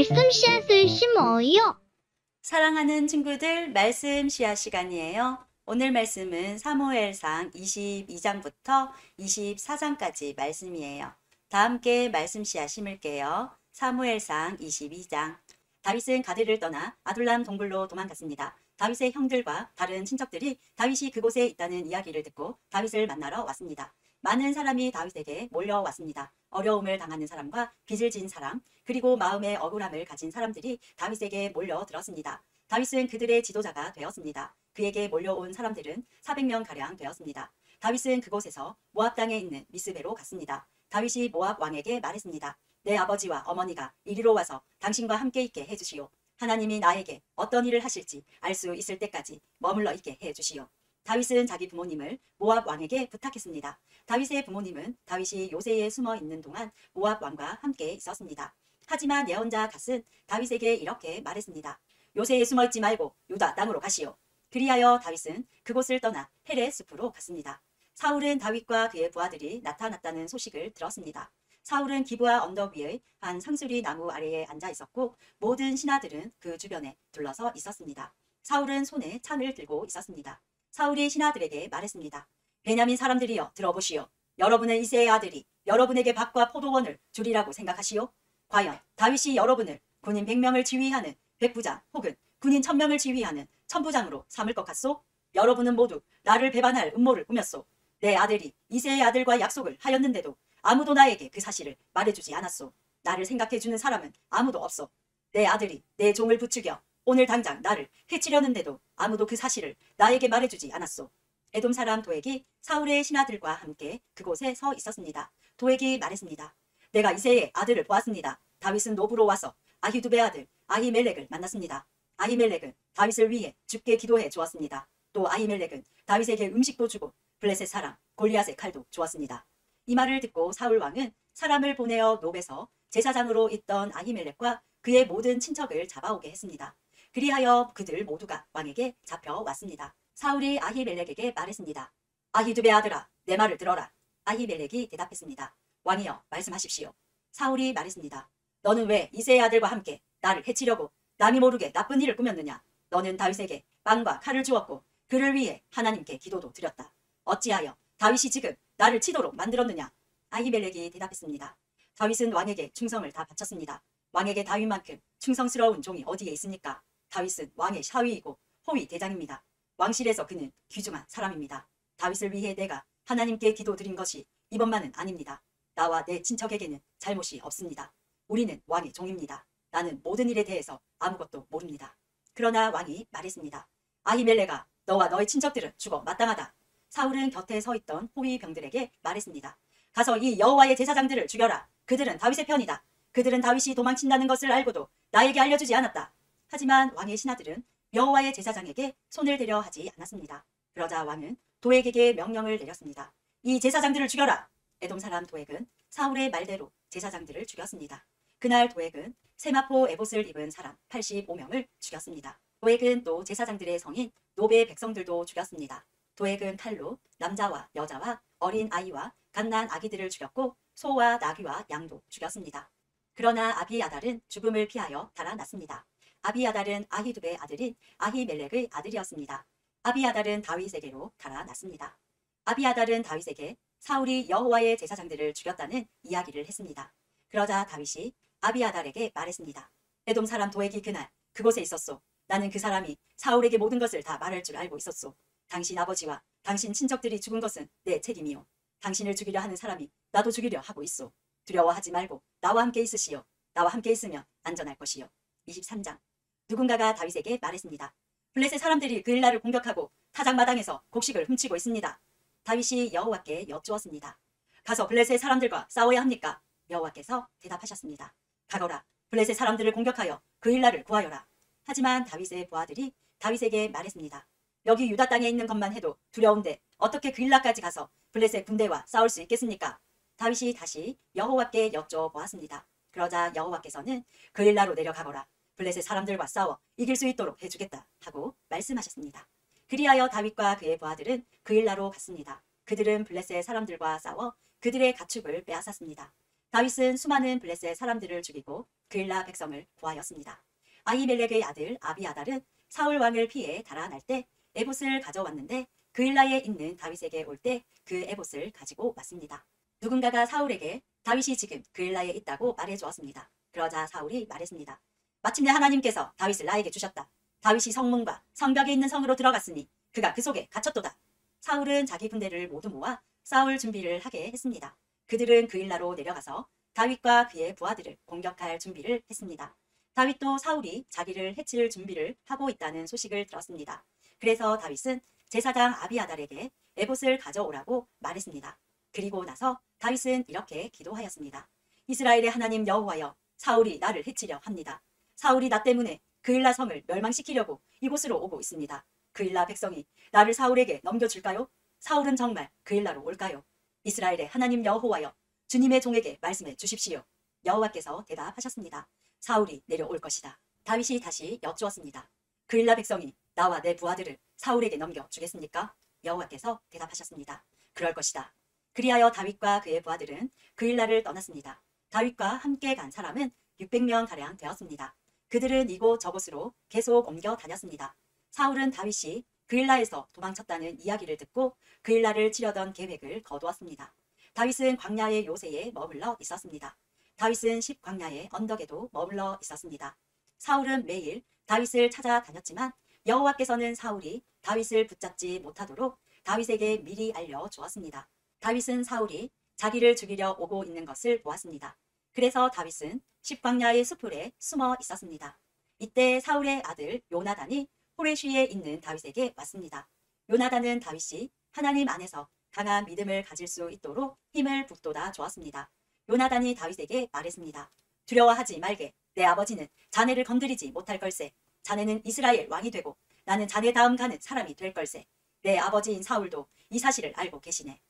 말씀 씨앗을 심어요. 사랑하는 친구들, 말씀 씨앗 시간이에요. 오늘 말씀은 사무엘상 22장부터 24장까지 말씀이에요. 다 함께 말씀 씨앗 심을게요. 사무엘상 22장. 다윗은 가드를 떠나 아둘람 동굴로 도망갔습니다. 다윗의 형들과 다른 친척들이 다윗이 그곳에 있다는 이야기를 듣고 다윗을 만나러 왔습니다. 많은 사람이 다윗에게 몰려왔습니다. 어려움을 당하는 사람과 빚을 진 사람, 그리고 마음의 억울함을 가진 사람들이 다윗에게 몰려들었습니다. 다윗은 그들의 지도자가 되었습니다. 그에게 몰려온 사람들은 400명가량 되었습니다. 다윗은 그곳에서 모압 땅에 있는 미스베로 갔습니다. 다윗이 모압 왕에게 말했습니다. 내 아버지와 어머니가 이리로 와서 당신과 함께 있게 해주시오. 하나님이 나에게 어떤 일을 하실지 알 수 있을 때까지 머물러 있게 해주시오. 다윗은 자기 부모님을 모압 왕에게 부탁했습니다. 다윗의 부모님은 다윗이 요새에 숨어 있는 동안 모압 왕과 함께 있었습니다. 하지만 예언자 갓은 다윗에게 이렇게 말했습니다. 요새에 숨어 있지 말고 유다 땅으로 가시오. 그리하여 다윗은 그곳을 떠나 헬의 숲으로 갔습니다. 사울은 다윗과 그의 부하들이 나타났다는 소식을 들었습니다. 사울은 기브아 언덕 위의 한 상수리 나무 아래에 앉아 있었고 모든 신하들은 그 주변에 둘러서 있었습니다. 사울은 손에 창을 들고 있었습니다. 사울이 신하들에게 말했습니다. 베냐민 사람들이여 들어보시오. 여러분의 이새의 아들이 여러분에게 밭과 포도원을 주리라고 생각하시오? 과연 다윗이 여러분을 군인 100명을 지휘하는 백부장 혹은 군인 1000명을 지휘하는 천부장으로 삼을 것 같소? 여러분은 모두 나를 배반할 음모를 꾸몄소. 내 아들이 이새의 아들과 약속을 하였는데도 아무도 나에게 그 사실을 말해주지 않았소. 나를 생각해주는 사람은 아무도 없소. 내 아들이 내 종을 부추겨 오늘 당장 나를 해치려는데도 아무도 그 사실을 나에게 말해주지 않았소. 에돔 사람 도액이 사울의 신하들과 함께 그곳에 서 있었습니다. 도액이 말했습니다. 내가 이새의 아들을 보았습니다. 다윗은 노브로 와서 아히두베 아들 아히멜렉을 만났습니다. 아히멜렉은 다윗을 위해 죽게 기도해 주었습니다. 또 아히멜렉은 다윗에게 음식도 주고 블레셋 사람 골리앗의 칼도 주었습니다. 이 말을 듣고 사울 왕은 사람을 보내어 노베서 제사장으로 있던 아히멜렉과 그의 모든 친척을 잡아오게 했습니다. 그리하여 그들 모두가 왕에게 잡혀왔습니다. 사울이 아히멜렉에게 말했습니다. 아히두베 아들아, 내 말을 들어라. 아히멜렉이 대답했습니다. 왕이여, 말씀하십시오. 사울이 말했습니다. 너는 왜 이새의 아들과 함께 나를 해치려고 남이 모르게 나쁜 일을 꾸몄느냐? 너는 다윗에게 빵과 칼을 주었고 그를 위해 하나님께 기도도 드렸다. 어찌하여 다윗이 지금 나를 치도록 만들었느냐? 아히멜렉이 대답했습니다. 다윗은 왕에게 충성을 다 바쳤습니다. 왕에게 다윗만큼 충성스러운 종이 어디에 있습니까? 다윗은 왕의 사위이고 호위 대장입니다. 왕실에서 그는 귀중한 사람입니다. 다윗을 위해 내가 하나님께 기도드린 것이 이번만은 아닙니다. 나와 내 친척에게는 잘못이 없습니다. 우리는 왕의 종입니다. 나는 모든 일에 대해서 아무것도 모릅니다. 그러나 왕이 말했습니다. 아히멜렉아, 너와 너의 친척들은 죽어 마땅하다. 사울은 곁에 서 있던 호위 병들에게 말했습니다. 가서 이 여호와의 제사장들을 죽여라. 그들은 다윗의 편이다. 그들은 다윗이 도망친다는 것을 알고도 나에게 알려주지 않았다. 하지만 왕의 신하들은 여호와의 제사장에게 손을 대려 하지 않았습니다. 그러자 왕은 도액에게 명령을 내렸습니다. 이 제사장들을 죽여라. 에돔 사람 도액은 사울의 말대로 제사장들을 죽였습니다. 그날 도액은 세마포 에봇을 입은 사람 85명을 죽였습니다. 도액은 또 제사장들의 성인 노베 백성들도 죽였습니다. 도액은 칼로 남자와 여자와 어린 아이와 갓난 아기들을 죽였고 소와 나귀와 양도 죽였습니다. 그러나 아비아달은 죽음을 피하여 달아났습니다. 아비아달은 아히두베의 아들인 아히멜렉의 아들이었습니다. 아비아달은 다윗에게로 달아났습니다. 아비아달은 다윗에게 사울이 여호와의 제사장들을 죽였다는 이야기를 했습니다. 그러자 다윗이 아비아달에게 말했습니다. 에돔 사람 도액이 그날 그곳에 있었소. 나는 그 사람이 사울에게 모든 것을 다 말할 줄 알고 있었소. 당신 아버지와 당신 친척들이 죽은 것은 내 책임이요. 당신을 죽이려 하는 사람이 나도 죽이려 하고 있소. 두려워하지 말고 나와 함께 있으시오. 나와 함께 있으면 안전할 것이요. 23장. 누군가가 다윗에게 말했습니다. 블레셋 사람들이 그 일라를 공격하고 타작마당에서 곡식을 훔치고 있습니다. 다윗이 여호와께 여쭈었습니다. 가서 블레셋 사람들과 싸워야 합니까? 여호와께서 대답하셨습니다. 가거라. 블레셋 사람들을 공격하여 그 일라를 구하여라. 하지만 다윗의 부하들이 다윗에게 말했습니다. 여기 유다 땅에 있는 것만 해도 두려운데 어떻게 그 일라까지 가서 블레셋 군대와 싸울 수 있겠습니까? 다윗이 다시 여호와께 여쭤보았습니다. 그러자 여호와께서는 그 일라로 내려가거라. 블레셋 사람들과 싸워 이길 수 있도록 해주겠다 하고 말씀하셨습니다. 그리하여 다윗과 그의 부하들은 그 일라로 갔습니다. 그들은 블레셋 사람들과 싸워 그들의 가축을 빼앗았습니다. 다윗은 수많은 블레셋 사람들을 죽이고 그일라 백성을 구하였습니다. 아히멜렉의 아들 아비아달은 사울 왕을 피해 달아날 때 에봇을 가져왔는데 그일라에 있는 다윗에게 올 때 그 에봇을 가지고 왔습니다. 누군가가 사울에게 다윗이 지금 그일라에 있다고 말해 주었습니다. 그러자 사울이 말했습니다. 마침내 하나님께서 다윗을 나에게 주셨다. 다윗이 성문과 성벽에 있는 성으로 들어갔으니 그가 그 속에 갇혔도다. 사울은 자기 군대를 모두 모아 싸울 준비를 하게 했습니다. 그들은 그일라로 내려가서 다윗과 그의 부하들을 공격할 준비를 했습니다. 다윗도 사울이 자기를 해칠 준비를 하고 있다는 소식을 들었습니다. 그래서 다윗은 제사장 아비아달에게 에봇을 가져오라고 말했습니다. 그리고 나서 다윗은 이렇게 기도하였습니다. 이스라엘의 하나님 여호와여, 사울이 나를 해치려 합니다. 사울이 나 때문에 그일라 성을 멸망시키려고 이곳으로 오고 있습니다. 그일라 백성이 나를 사울에게 넘겨줄까요? 사울은 정말 그일라로 올까요? 이스라엘의 하나님 여호와여, 주님의 종에게 말씀해 주십시오. 여호와께서 대답하셨습니다. 사울이 내려올 것이다. 다윗이 다시 여쭈었습니다. 그일라 백성이 나와 내 부하들을 사울에게 넘겨주겠습니까? 여호와께서 대답하셨습니다. 그럴 것이다. 그리하여 다윗과 그의 부하들은 그일라를 떠났습니다. 다윗과 함께 간 사람은 600명가량 되었습니다. 그들은 이곳 저곳으로 계속 옮겨 다녔습니다. 사울은 다윗이 그일라에서 도망쳤다는 이야기를 듣고 그일라를 치려던 계획을 거두었습니다. 다윗은 광야의 요새에 머물러 있었습니다. 다윗은 십광야의 언덕에도 머물러 있었습니다. 사울은 매일 다윗을 찾아다녔지만 여호와께서는 사울이 다윗을 붙잡지 못하도록 다윗에게 미리 알려주었습니다. 다윗은 사울이 자기를 죽이려 오고 있는 것을 보았습니다. 그래서 다윗은 십광야의 수풀에 숨어 있었습니다. 이때 사울의 아들 요나단이 호레쉬에 있는 다윗에게 왔습니다. 요나단은 다윗이 하나님 안에서 강한 믿음을 가질 수 있도록 힘을 북돋아 주었습니다. 요나단이 다윗에게 말했습니다. 두려워하지 말게. 내 아버지는 자네를 건드리지 못할 걸세. 자네는 이스라엘 왕이 되고 나는 자네 다음 가는 사람이 될 걸세. 내 아버지인 사울도 이 사실을 알고 계시네.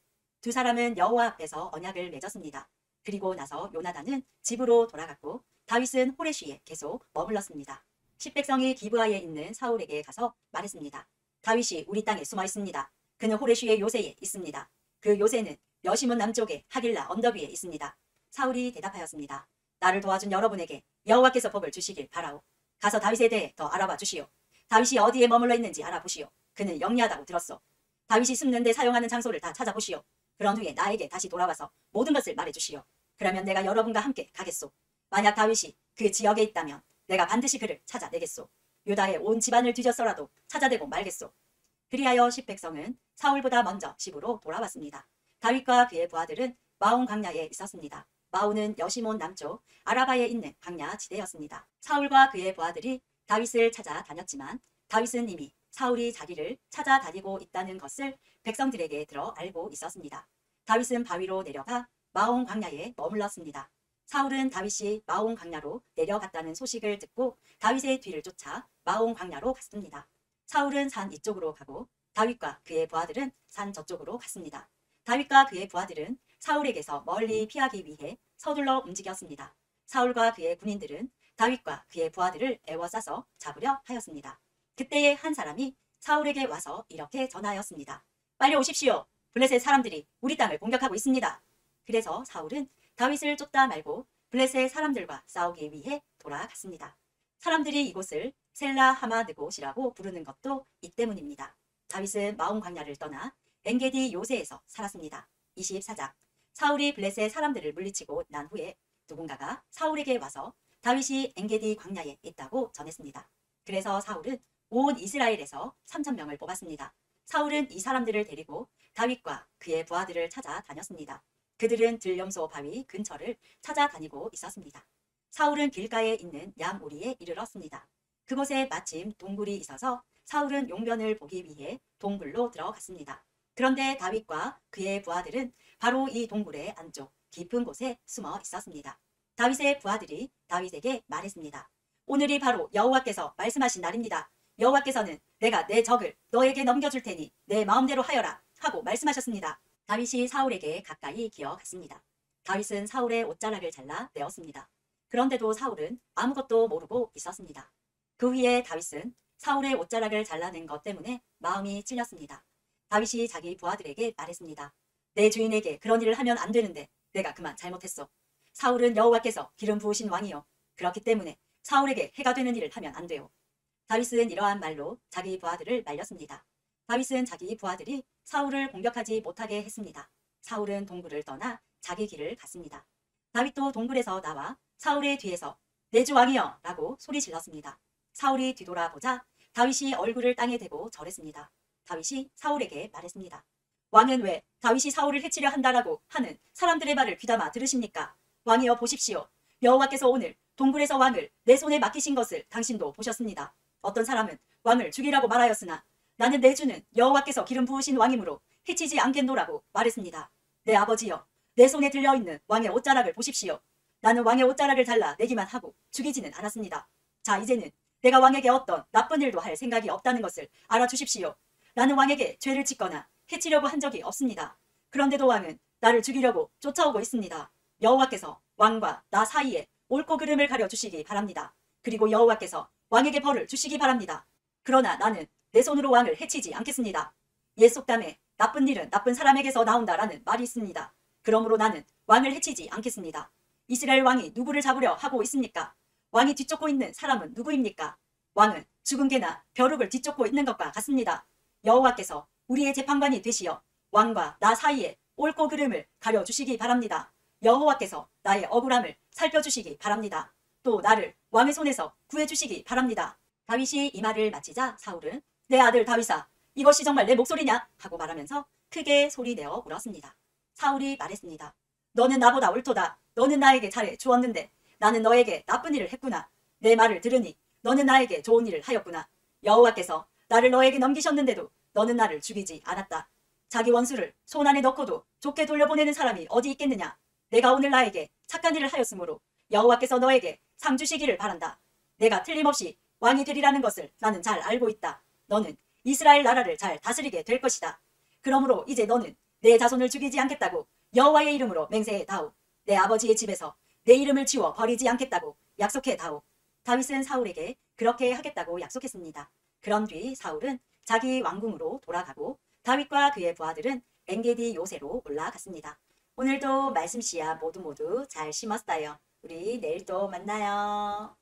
두 사람은 여호와 앞에서 언약을 맺었습니다. 그리고 나서 요나단은 집으로 돌아갔고 다윗은 호레쉬에 계속 머물렀습니다. 십백성이 기브아에 있는 사울에게 가서 말했습니다. 다윗이 우리 땅에 숨어 있습니다. 그는 호레쉬의 요새에 있습니다. 그 요새는 여시몬 남쪽의 하길라 언덕 위에 있습니다. 사울이 대답하였습니다. 나를 도와준 여러분에게 여호와께서 복을 주시길 바라오. 가서 다윗에 대해 더 알아봐 주시오. 다윗이 어디에 머물러 있는지 알아보시오. 그는 영리하다고 들었소. 다윗이 숨는 데 사용하는 장소를 다 찾아보시오. 그런 후에 나에게 다시 돌아와서 모든 것을 말해주시오. 그러면 내가 여러분과 함께 가겠소. 만약 다윗이 그 지역에 있다면 내가 반드시 그를 찾아내겠소. 유다의 온 집안을 뒤져서라도 찾아내고 말겠소. 그리하여 십백성은 사울보다 먼저 집으로 돌아왔습니다. 다윗과 그의 부하들은 마온 광야에 있었습니다. 마온은 여시몬 남쪽 아라바에 있는 광야 지대였습니다. 사울과 그의 부하들이 다윗을 찾아다녔지만 다윗은 이미 사울이 자기를 찾아다니고 있다는 것을 백성들에게 들어 알고 있었습니다. 다윗은 바위로 내려가 마온 광야에 머물렀습니다. 사울은 다윗이 마온 광야로 내려갔다는 소식을 듣고 다윗의 뒤를 쫓아 마온 광야로 갔습니다. 사울은 산 이쪽으로 가고 다윗과 그의 부하들은 산 저쪽으로 갔습니다. 다윗과 그의 부하들은 사울에게서 멀리 피하기 위해 서둘러 움직였습니다. 사울과 그의 군인들은 다윗과 그의 부하들을 에워싸서 잡으려 하였습니다. 그때에 한 사람이 사울에게 와서 이렇게 전하였습니다. 빨리 오십시오. 블레셋 사람들이 우리 땅을 공격하고 있습니다. 그래서 사울은 다윗을 쫓다 말고 블레셋 사람들과 싸우기 위해 돌아갔습니다. 사람들이 이곳을 셀라 하마드곳이라고 부르는 것도 이 때문입니다. 다윗은 마온 광야를 떠나 엔게디 요새에서 살았습니다. 24장. 사울이 블레셋 사람들을 물리치고 난 후에 누군가가 사울에게 와서 다윗이 엔게디 광야에 있다고 전했습니다. 그래서 사울은 온 이스라엘에서 3,000명을 뽑았습니다. 사울은 이 사람들을 데리고 다윗과 그의 부하들을 찾아다녔습니다. 그들은 들염소 바위 근처를 찾아다니고 있었습니다. 사울은 길가에 있는 양오리에 이르렀습니다. 그곳에 마침 동굴이 있어서 사울은 용변을 보기 위해 동굴로 들어갔습니다. 그런데 다윗과 그의 부하들은 바로 이 동굴의 안쪽 깊은 곳에 숨어 있었습니다. 다윗의 부하들이 다윗에게 말했습니다. 오늘이 바로 여호와께서 말씀하신 날입니다. 여호와께서는 내가 내 적을 너에게 넘겨줄 테니 내 마음대로 하여라 하고 말씀하셨습니다. 다윗이 사울에게 가까이 기어갔습니다. 다윗은 사울의 옷자락을 잘라 내었습니다. 그런데도 사울은 아무것도 모르고 있었습니다. 그 후에 다윗은 사울의 옷자락을 잘라낸 것 때문에 마음이 찔렸습니다. 다윗이 자기 부하들에게 말했습니다. 내 주인에게 그런 일을 하면 안 되는데 내가 그만 잘못했어. 사울은 여호와께서 기름 부으신 왕이요 그렇기 때문에 사울에게 해가 되는 일을 하면 안 돼요. 다윗은 이러한 말로 자기 부하들을 말렸습니다. 다윗은 자기 부하들이 사울을 공격하지 못하게 했습니다. 사울은 동굴을 떠나 자기 길을 갔습니다. 다윗도 동굴에서 나와 사울의 뒤에서 내 주 왕이여 라고 소리 질렀습니다. 사울이 뒤돌아보자 다윗이 얼굴을 땅에 대고 절했습니다. 다윗이 사울에게 말했습니다. 왕은 왜 다윗이 사울을 해치려 한다라고 하는 사람들의 말을 귀담아 들으십니까? 왕이여 보십시오. 여호와께서 오늘 동굴에서 왕을 내 손에 맡기신 것을 당신도 보셨습니다. 어떤 사람은 왕을 죽이라고 말하였으나 나는 내 주는 여호와께서 기름 부으신 왕이므로 해치지 않겠노라고 말했습니다. 내 아버지여, 내 손에 들려있는 왕의 옷자락을 보십시오. 나는 왕의 옷자락을 잘라 내기만 하고 죽이지는 않았습니다. 자, 이제는 내가 왕에게 어떤 나쁜 일도 할 생각이 없다는 것을 알아주십시오. 나는 왕에게 죄를 짓거나 해치려고 한 적이 없습니다. 그런데도 왕은 나를 죽이려고 쫓아오고 있습니다. 여호와께서 왕과 나 사이에 옳고 그름을 가려주시기 바랍니다. 그리고 여호와께서 왕에게 벌을 주시기 바랍니다. 그러나 나는 내 손으로 왕을 해치지 않겠습니다. 옛 속담에 나쁜 일은 나쁜 사람에게서 나온다라는 말이 있습니다. 그러므로 나는 왕을 해치지 않겠습니다. 이스라엘 왕이 누구를 잡으려 하고 있습니까? 왕이 뒤쫓고 있는 사람은 누구입니까? 왕은 죽은 개나 벼룩을 뒤쫓고 있는 것과 같습니다. 여호와께서 우리의 재판관이 되시어 왕과 나 사이에 옳고 그름을 가려주시기 바랍니다. 여호와께서 나의 억울함을 살펴주시기 바랍니다. 또 나를 왕의 손에서 구해주시기 바랍니다. 다윗이 이 말을 마치자 사울은 내 아들 다윗아, 이것이 정말 내 목소리냐? 하고 말하면서 크게 소리내어 울었습니다. 사울이 말했습니다. 너는 나보다 옳도다. 너는 나에게 잘해 주었는데 나는 너에게 나쁜 일을 했구나. 내 말을 들으니 너는 나에게 좋은 일을 하였구나. 여호와께서 나를 너에게 넘기셨는데도 너는 나를 죽이지 않았다. 자기 원수를 손 안에 넣고도 좋게 돌려보내는 사람이 어디 있겠느냐. 내가 오늘 나에게 착한 일을 하였으므로 여호와께서 너에게 상 주시기를 바란다. 내가 틀림없이 왕이 되리라는 것을 나는 잘 알고 있다. 너는 이스라엘 나라를 잘 다스리게 될 것이다. 그러므로 이제 너는 내 자손을 죽이지 않겠다고 여호와의 이름으로 맹세해 다오. 내 아버지의 집에서 내 이름을 지워 버리지 않겠다고 약속해 다오. 다윗은 사울에게 그렇게 하겠다고 약속했습니다. 그런 뒤 사울은 자기 왕궁으로 돌아가고 다윗과 그의 부하들은 엔게디 요새로 올라갔습니다. 오늘도 말씀 씨앗 모두 잘 심었어요. 우리 내일 또 만나요.